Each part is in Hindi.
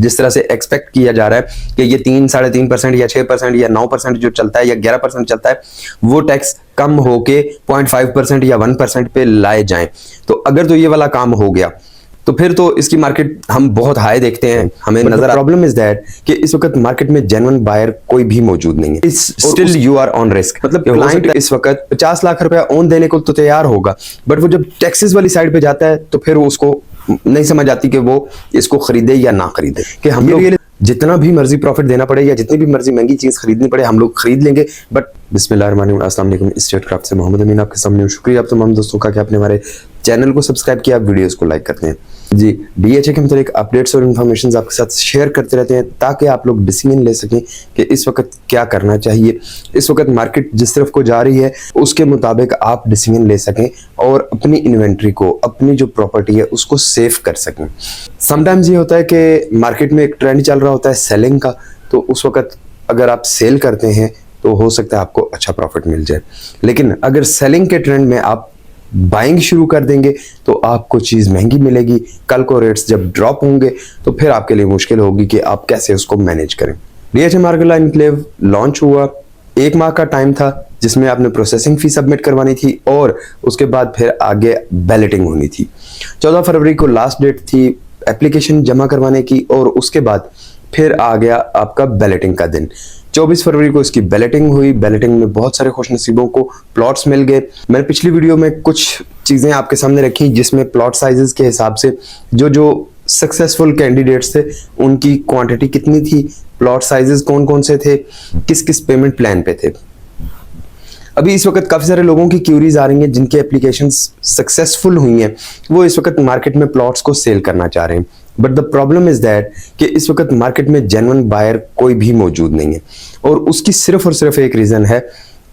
जिस तरह से एक्सपेक्ट किया जा रहा है कि ये 3-3.5% या 6% या 9% जो चलता है या 11% चलता है, वो टैक्स कम होके 0.5% या 1% पे लाए जाएं। तो अगर तो ये वाला काम हो गया तो फिर तो इसकी मार्केट हम बहुत हाई देखते हैं, हमें नजर। प्रॉब्लम इज दैट कि इस वक्त मार्केट में जेन्युइन बायर कोई भी मौजूद नहीं है। Still you are on risk. मतलब क्लाइंट इस वक्त 50 लाख रुपया ओन देने को तो तैयार होगा, बट वो जब टैक्सेस वाली साइड पे जाता है तो फिर वो उसको नहीं समझ आती कि वो इसको खरीदे या ना खरीदे। कि हम लोग जितना भी मर्जी प्रॉफिट देना पड़े या जितनी भी मर्जी महंगी चीज खरीदनी पड़े हम लोग खरीद लेंगे। बट बिस्मिल्लाहिर्रहमानिर्रहीम, अस्सलाम वालेकुम। स्टेट क्राफ्ट से मोहम्मद अमीन आपके सामने। शुक्रिया आप तमाम दोस्तों का कि आपने हमारे चैनल को सब्सक्राइब किया, आप वीडियोस को लाइक करते हैं। जी, डीएचए के मतलब अपडेट्स और इन्फॉर्मेशन आपके साथ शेयर करते रहते हैं ताकि आप लोग डिसीजन ले सकें कि इस वक्त क्या करना चाहिए। इस वक्त मार्केट जिस तरफ को जा रही है उसके मुताबिक आप डिसीजन ले सकें और अपनी इन्वेंट्री को, अपनी जो प्रॉपर्टी है उसको सेव कर सकें। समटाइम्स ये होता है कि मार्केट में एक ट्रेंड चल रहा होता है सेलिंग का, तो उस वक्त अगर आप सेल करते हैं तो हो सकता है आपको अच्छा प्रॉफिट मिल जाए। लेकिन अगर सेलिंग के ट्रेंड में आप बाइंग शुरू कर देंगे तो आपको चीज महंगी मिलेगी। कल को रेट्स जब ड्रॉप होंगे तो फिर आपके लिए मुश्किल होगी कि आप कैसे उसको मैनेज करें। डीएचए मार्केट एनक्लेव लॉन्च हुआ, 1 माह का टाइम था जिसमें आपने प्रोसेसिंग फी सबमिट करवानी थी और उसके बाद फिर आगे बैलेटिंग होनी थी। 14 फरवरी को लास्ट डेट थी एप्लीकेशन जमा करवाने की और उसके बाद फिर आ गया आपका बैलेटिंग का दिन। 24 फरवरी को इसकी बैलेटिंग हुई। बैलेटिंग में बहुत सारे खुशनसीबों को प्लॉट्स मिल गए। मैंने पिछली वीडियो में कुछ चीजें आपके सामने रखी जिसमें प्लॉट साइजेस के हिसाब से जो सक्सेसफुल कैंडिडेट्स थे उनकी क्वांटिटी कितनी थी, प्लॉट साइजेस कौन कौन से थे, किस किस पेमेंट प्लान पे थे। अभी इस वक्त काफी सारे लोगों की क्यूरीज आ रही हैं जिनकी एप्लीकेशंस सक्सेसफुल हुई हैं, वो इस वक्त मार्केट में प्लॉट्स को सेल करना चाह रहे हैं। But the problem is that कि इस वक्त मार्केट में जेन्युइन बायर कोई भी मौजूद नहीं है और उसकी सिर्फ और सिर्फ एक रीजन है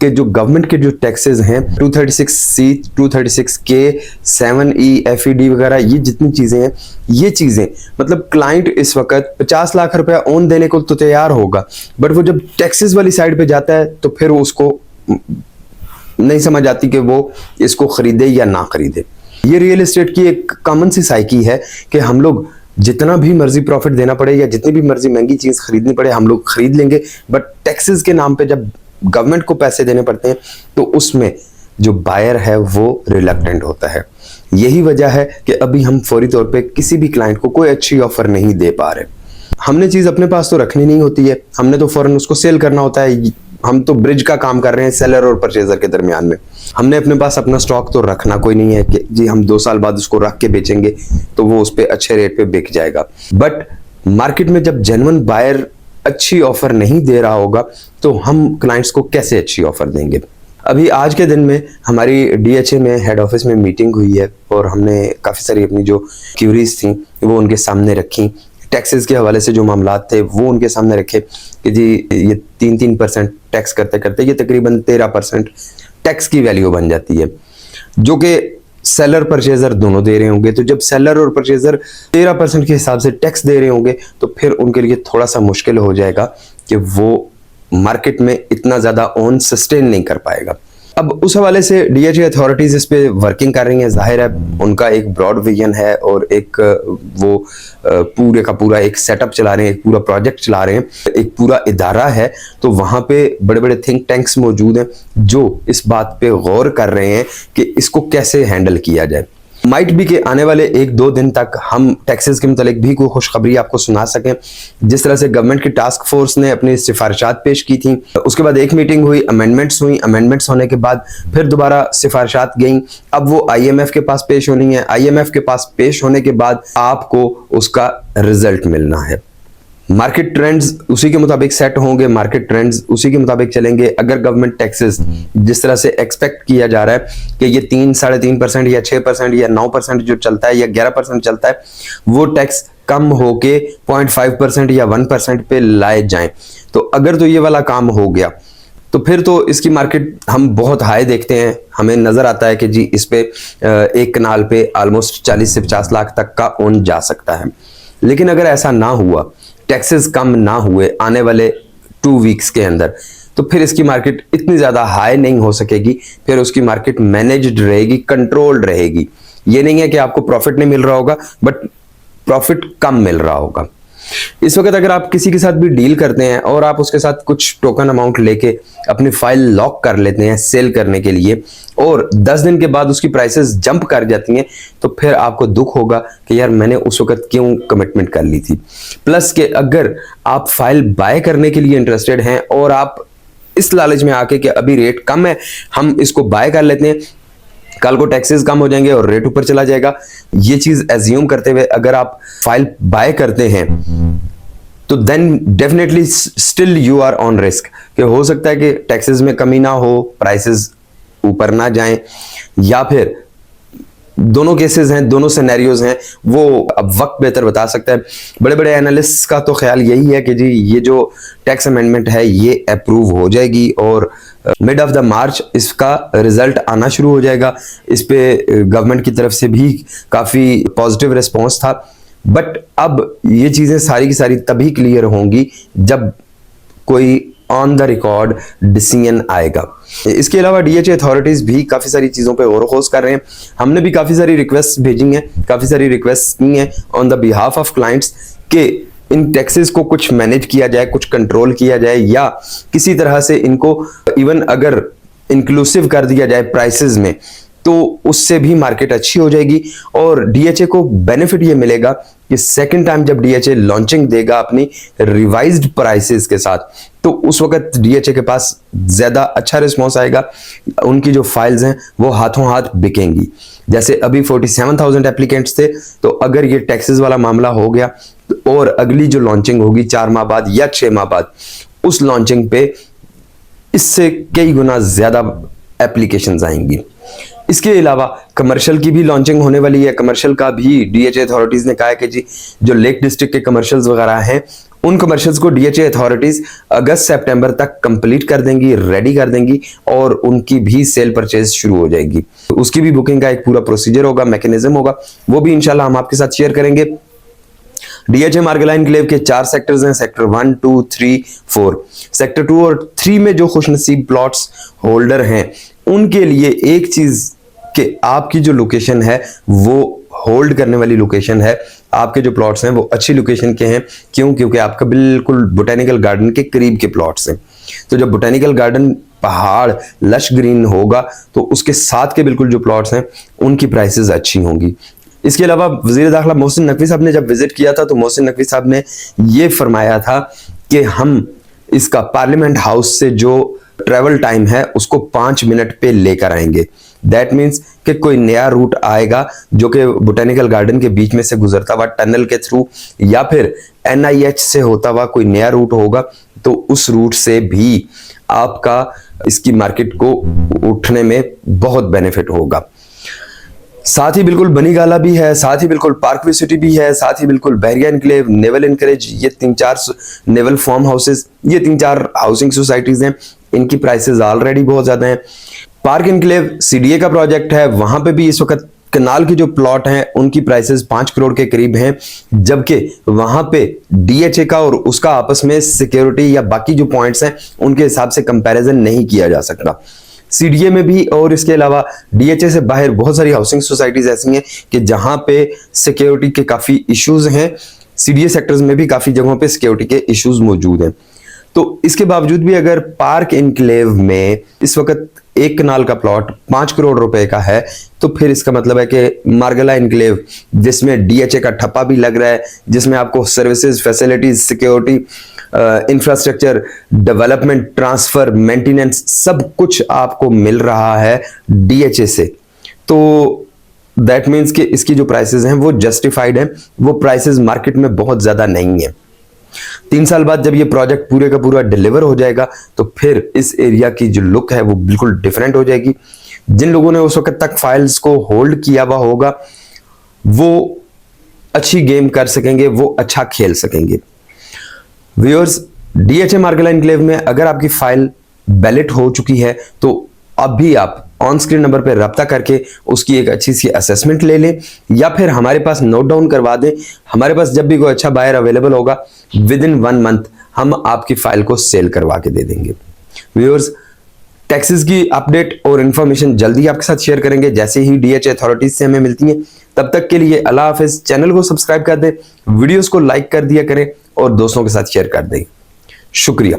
कि जो गवर्नमेंट के जो टैक्सेस हैं 236C, 236K, 7E, FED वगैरह, ये जितनी चीजें हैं, ये चीजें मतलब क्लाइंट इस वक्त 50 लाख रुपया ओन देने को तो तैयार होगा, बट वो जब टैक्सेस वाली साइड पे जाता है तो फिर वो उसको नहीं समझ आती कि वो इसको खरीदे या ना खरीदे। ये रियल एस्टेट की एक कॉमन सी साइकी है कि हम लोग जितना भी मर्जी प्रॉफिट देना पड़े या जितनी भी मर्जी महंगी चीज खरीदनी पड़े हम लोग खरीद लेंगे, बट टैक्सेस के नाम पे जब गवर्नमेंट को पैसे देने पड़ते हैं तो उसमें जो बायर है वो रिलक्टेंट होता है। यही वजह है कि अभी हम फौरी तौर पे किसी भी क्लाइंट को कोई अच्छी ऑफर नहीं दे पा रहे। हमने चीज अपने पास तो रखनी नहीं होती है, हमने तो फौरन उसको सेल करना होता है। हम तो ब्रिज का काम कर रहे हैं सेलर और परचेजर के दरमियान में। हमने अपने पास अपना स्टॉक तो रखना कोई नहीं है कि जी हम 2 साल बाद उसको रख के बेचेंगे तो वो उस पर अच्छे रेट पे बिक जाएगा। बट मार्केट में जब जेन्युइन बायर अच्छी ऑफर नहीं दे रहा होगा तो हम क्लाइंट्स को कैसे अच्छी ऑफर देंगे। अभी आज के दिन में हमारी डीएचए में हेड ऑफिस में मीटिंग हुई है और हमने काफी सारी अपनी जो क्यूरीज थी वो उनके सामने रखी। टैक्सेस के हवाले से जो मामलात थे वो उनके सामने रखे कि जी ये 3% टैक्स करते करते ये तकरीबन 13% टैक्स की वैल्यू बन जाती है, जो कि सेलर परचेजर दोनों दे रहे होंगे। तो जब सेलर और परचेजर 13% के हिसाब से टैक्स दे रहे होंगे तो फिर उनके लिए थोड़ा सा मुश्किल हो जाएगा कि वो मार्केट में इतना ज्यादा ऑन सस्टेन नहीं कर पाएगा। अब उस हवाले से डीएचए अथॉरिटीज इस पे वर्किंग कर रही हैं। जाहिर है उनका एक ब्रॉड विजन है और एक वो पूरे का पूरा एक सेटअप चला रहे हैं, एक पूरा प्रोजेक्ट चला रहे हैं, एक पूरा इदारा है। तो वहां पे बड़े बड़े थिंक टैंक्स मौजूद हैं जो इस बात पे गौर कर रहे हैं कि इसको कैसे हैंडल किया जाए। माइट भी कि आने वाले 1-2 दिन तक हम टैक्सेस के मुतालिक भी कोई खुशखबरी आपको सुना सकें। जिस तरह से गवर्नमेंट की टास्क फोर्स ने अपनी सिफारिशात पेश की थी, उसके बाद एक मीटिंग हुई, अमेंडमेंट्स हुई, अमेंडमेंट्स होने के बाद फिर दोबारा सिफारिशात गई। अब वो IMF के पास पेश होनी है। IMF के पास पेश होने के बाद आपको उसका रिजल्ट मिलना है। मार्केट ट्रेंड्स उसी के मुताबिक सेट होंगे, मार्केट ट्रेंड्स उसी के मुताबिक चलेंगे। अगर गवर्नमेंट टैक्सेस जिस तरह से एक्सपेक्ट किया जा रहा है कि ये 3-3.5% या 6% या 9% जो चलता है या 11% चलता है, वो टैक्स कम होके 0.5% या 1% पे लाए जाएं, तो अगर तो ये वाला काम हो गया तो फिर तो इसकी मार्केट हम बहुत हाई देखते हैं। हमें नजर आता है कि जी इस पे एक कनाल पे ऑलमोस्ट 40 से 50 लाख तक का ओन जा सकता है। लेकिन अगर ऐसा ना हुआ, टैक्सेस कम ना हुए आने वाले 2 वीक्स के अंदर, तो फिर इसकी मार्केट इतनी ज्यादा हाई नहीं हो सकेगी। फिर उसकी मार्केट मैनेज्ड रहेगी, कंट्रोल्ड रहेगी। ये नहीं है कि आपको प्रॉफिट नहीं मिल रहा होगा, बट प्रॉफिट कम मिल रहा होगा। इस वक्त अगर आप किसी के साथ भी डील करते हैं और आप उसके साथ कुछ टोकन अमाउंट लेके अपनी फाइल लॉक कर लेते हैं सेल करने के लिए और 10 दिन के बाद उसकी प्राइसेस जंप कर जाती हैं, तो फिर आपको दुख होगा कि यार मैंने उस वक्त क्यों कमिटमेंट कर ली थी। प्लस के अगर आप फाइल बाय करने के लिए इंटरेस्टेड हैं और आप इस लालच में आके कि अभी रेट कम है हम इसको बाय कर लेते हैं, कल को टैक्सेस कम हो जाएंगे और रेट ऊपर चला जाएगा, ये चीज एज्यूम करते हुए अगर आप फाइल बाय करते हैं तो then definitely still you are on risk कि हो सकता है कि टैक्सेस में कमी ना हो, प्राइसेस ऊपर ना जाएं, या फिर दोनों केसेस हैं, दोनों सिनेरियोज हैं, वो अब वक्त बेहतर बता सकता है। बड़े बड़े एनालिस्ट का तो ख्याल यही है कि जी ये जो टैक्स अमेंडमेंट है ये अप्रूव हो जाएगी और मिड ऑफ द मार्च इसका रिजल्ट आना शुरू हो जाएगा। इस पे गवर्नमेंट की तरफ से भी काफी पॉजिटिव रिस्पॉन्स था, बट अब ये चीजें सारी की सारी तभी क्लियर होंगी जब कोई ऑन द रिकॉर्ड डिसीजन आएगा। इसके अलावा डीएचए अथॉरिटीज भी काफी सारी चीजों पे गौर खोज कर रहे हैं। हमने भी काफी सारी रिक्वेस्ट भेजी हैं, काफी सारी रिक्वेस्ट की हैं on the behalf of clients कि इन टैक्सेस को कुछ मैनेज किया जाए, कुछ कंट्रोल किया जाए, या किसी तरह से इनको इवन अगर इंक्लूसिव कर दिया जाए प्राइसेस में तो उससे भी मार्केट अच्छी हो जाएगी और डीएचए को बेनिफिट ये मिलेगा कि सेकंड टाइम जब डीएचए लॉन्चिंग देगा अपनी रिवाइज्ड प्राइसेस के साथ तो उस वक्त डीएचए के पास ज्यादा अच्छा रिस्पॉन्स आएगा, उनकी जो फाइल्स हैं वो हाथों हाथ बिकेंगी। जैसे अभी 47,000 एप्लीकेंट्स थे, तो अगर ये टैक्सेस वाला मामला हो गया और अगली जो लॉन्चिंग होगी 4 माह बाद या 6 माह बाद, उस लॉन्चिंग पे इससे कई गुना ज्यादा एप्लीकेशंस आएंगी। इसके अलावा कमर्शियल की भी लॉन्चिंग होने वाली है। कमर्शियल का भी डीएचए अथॉरिटीज ने कहा है कि जी जो लेक डिस्ट्रिक्ट के कमर्शियल्स वगैरह हैं उन कमर्शियल्स को डीएचए अथॉरिटीज अगस्त सितंबर तक कंप्लीट कर देंगी, रेडी कर देंगी और उनकी भी सेल परचेज शुरू हो जाएगी। उसकी भी बुकिंग का एक पूरा प्रोसीजर होगा, मैकेनिज्म होगा, वो भी इंशाल्लाह हम आपके साथ शेयर करेंगे। डीएचए मार्गेला एनक्लेव के 4 सेक्टर्स हैं, सेक्टर 1, 2, 3, 4। सेक्टर 2 और 3 में जो खुशनसीब प्लॉट्स होल्डर हैं उनके लिए एक चीज कि आपकी जो लोकेशन है वो होल्ड करने वाली लोकेशन है, आपके जो प्लॉट्स हैं वो अच्छी लोकेशन के हैं। क्यों? क्योंकि आपका बिल्कुल बोटेनिकल गार्डन के करीब के प्लॉट्स हैं। तो जब बोटेनिकल गार्डन पहाड़ लश ग्रीन होगा तो उसके साथ के बिल्कुल जो प्लॉट्स हैं उनकी प्राइसेस अच्छी होंगी। इसके अलावा वजीर दाखिला मोहसिन नकवी साहब ने जब विजिट किया था तो मोहसिन नकवी साहब ने ये फरमाया था कि हम इसका पार्लियामेंट हाउस से जो ट्रेवल टाइम है उसको 5 मिनट पे लेकर आएंगे। दैट मीन्स कि कोई नया रूट आएगा जो कि बोटेनिकल गार्डन के बीच में से गुजरता हुआ टनल के थ्रू या फिर एनआईएच से होता हुआ कोई नया रूट होगा, तो उस रूट से भी आपका इसकी मार्केट को उठने में बहुत बेनिफिट होगा। साथ ही बिल्कुल बनीगाला भी है, साथ ही बिल्कुल पार्कवे सिटी भी है, साथ ही बिल्कुल बहरिया एनक्लेव, नेवल एनकरेज, ये 3-4 नेवल फार्म हाउसेस, ये 3-4 हाउसिंग सोसाइटीज हैं। इनकी प्राइसेस ऑलरेडी बहुत ज्यादा हैं। पार्क एनक्लेव सीडीए का प्रोजेक्ट है, वहां पे भी इस वक्त कनाल के जो प्लॉट हैं उनकी प्राइसेस 5 करोड़ के करीब हैं, जबकि वहां पे डीएचए का और उसका आपस में सिक्योरिटी या बाकी जो पॉइंट्स हैं उनके हिसाब से कंपैरिजन नहीं किया जा सकता। सीडीए में भी और इसके अलावा डीएचए से बाहर बहुत सारी हाउसिंग सोसाइटीज ऐसी हैं कि जहां पे सिक्योरिटी के काफी इश्यूज हैं। सीडीए सेक्टर्स में भी काफी जगहों पे सिक्योरिटी के इश्यूज मौजूद हैं। तो इसके बावजूद भी अगर पार्क एनक्लेव में इस वक्त एक कनाल का प्लॉट 5 करोड़ रुपए का है, तो फिर इसका मतलब है कि मार्गेला एनक्लेव जिसमें डीएचए का ठप्पा भी लग रहा है, जिसमें आपको services, facilities, security, infrastructure, development, transfer, maintenance सब कुछ आपको मिल रहा है डीएचए से, तो दैट मीन्स कि इसकी जो प्राइसेस हैं वो जस्टिफाइड हैं। वो प्राइसेस मार्केट में बहुत ज्यादा नहीं है। 3 साल बाद जब ये प्रोजेक्ट पूरे का पूरा डिलीवर हो जाएगा तो फिर इस एरिया की जो लुक है वो बिल्कुल डिफरेंट हो जाएगी। जिन लोगों ने उस वक्त तक फाइल्स को होल्ड किया हुआ होगा वो अच्छी गेम कर सकेंगे, वो अच्छा खेल सकेंगे। व्यूअर्स, डीएचए मार्गेला एनक्लेव में अगर आपकी फाइल बैलेट हो चुकी है तो अब भी आप ऑन स्क्रीन नंबर पर रब्ता करके उसकी एक अच्छी सी असेसमेंट ले लें या फिर हमारे पास नोट डाउन करवा दें। हमारे पास जब भी कोई अच्छा बायर अवेलेबल होगा विद इन 1 मंथ हम आपकी फाइल को सेल करवा के दे देंगे। व्यूअर्स, टैक्सेस की अपडेट और इन्फॉर्मेशन जल्दी आपके साथ शेयर करेंगे जैसे ही डीएचए अथॉरिटीज से हमें मिलती हैं। तब तक के लिए अल्लाह हाफिज। चैनल को सब्सक्राइब कर दे, वीडियोस को लाइक कर दिया करें और दोस्तों के साथ शेयर कर दें। शुक्रिया।